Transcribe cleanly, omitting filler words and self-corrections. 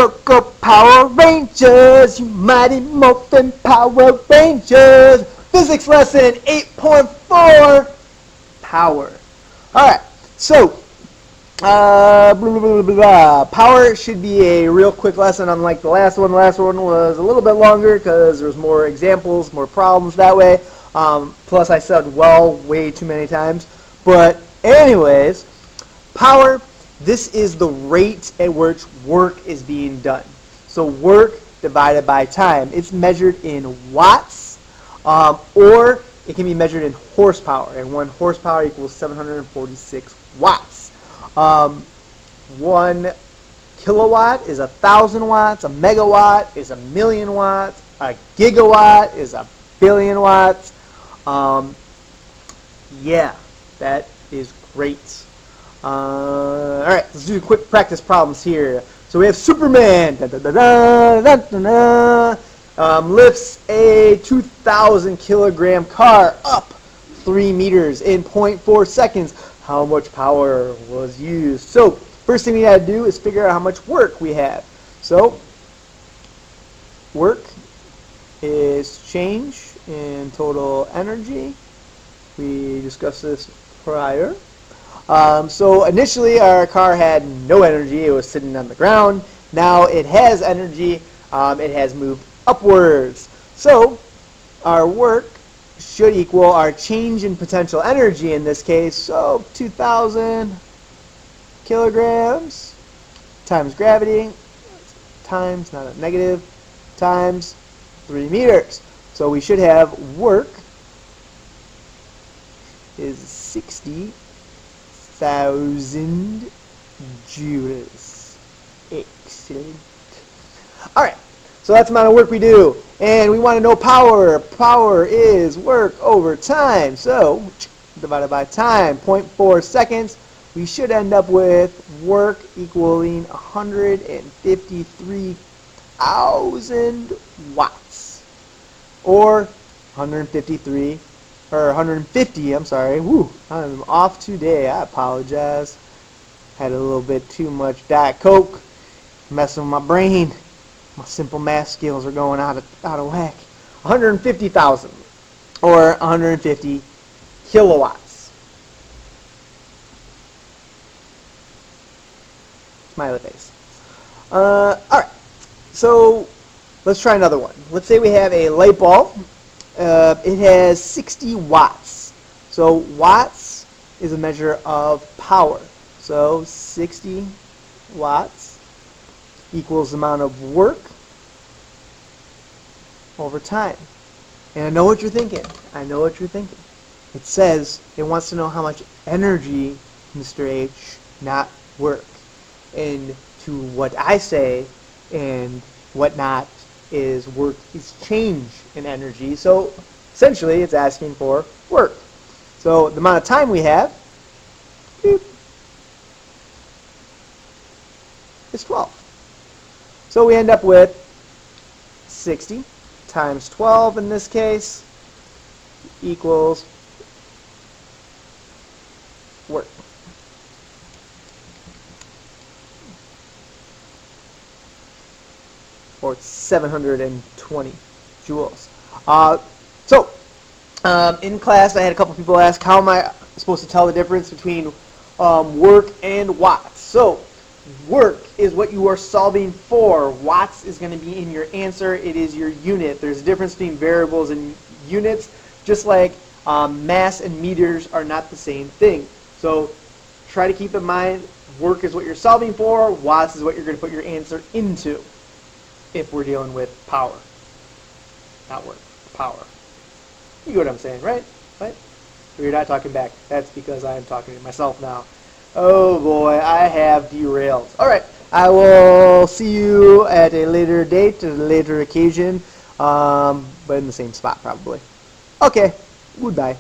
Go Power Rangers, you mighty morphin Power Rangers. Physics lesson 8.4, power. Alright, so, blah, blah, blah, blah, blah. Power should be a real quick lesson, unlike the last one. The last one was a little bit longer because there was more examples, more problems that way. Plus I said well way too many times. But anyways, power, this is the rate at which work is being done. So work divided by time. It's measured in watts, or it can be measured in horsepower. And 1 horsepower equals 746 watts. 1 kilowatt is 1,000 watts. A megawatt is 1,000,000 watts. A gigawatt is 1,000,000,000 watts. Yeah, that is great. Alright, let's do quick practice problems here. So we have Superman lifts a 2,000 kilogram car up 3 meters in 0.4 seconds. How much power was used? So first thing we got to do is figure out how much work we have. So work is change in total energy. We discussed this prior. So initially our car had no energy. It was sitting on the ground. Now it has energy. It has moved upwards. So our work should equal our change in potential energy in this case. So 2,000 kilograms times gravity times, not a negative, times 3 meters. So we should have work is 60,000 joules. Excellent. Alright, so that's the amount of work we do. And we want to know power. Power is work over time. So divided by time, 0.4 seconds, we should end up with work equaling 153,000 watts. Or 150, I'm sorry. Woo, I'm off today. I apologize. Had a little bit too much Diet Coke, messing with my brain. My simple math skills are going out of whack. 150,000 or 150 kilowatts. Smiley face. Alright, so let's try another one. Let's say we have a light bulb. It has 60 watts. So watts is a measure of power. So 60 watts equals the amount of work over time. And I know what you're thinking. I know what you're thinking. It says it wants to know how much energy, Mr. H, not work. And to what I say and whatnot is work is change in energy. So essentially it's asking for work. So the amount of time we have is 12. So we end up with 60 times 12 in this case equals work. Or 720 joules. In class I had a couple people ask, how am I supposed to tell the difference between work and watts? So work is what you are solving for. Watts is going to be in your answer. It is your unit. There's a difference between variables and units, just like mass and meters are not the same thing. So try to keep in mind, work is what you're solving for. Watts is what you're going to put your answer into if we're dealing with power. Not work, power. You get what I'm saying, right? Right? Or you're not talking back. That's because I am talking to myself now. Oh boy, I have derailed. Alright, I will see you at a later date, at a later occasion, but in the same spot probably. Okay, goodbye.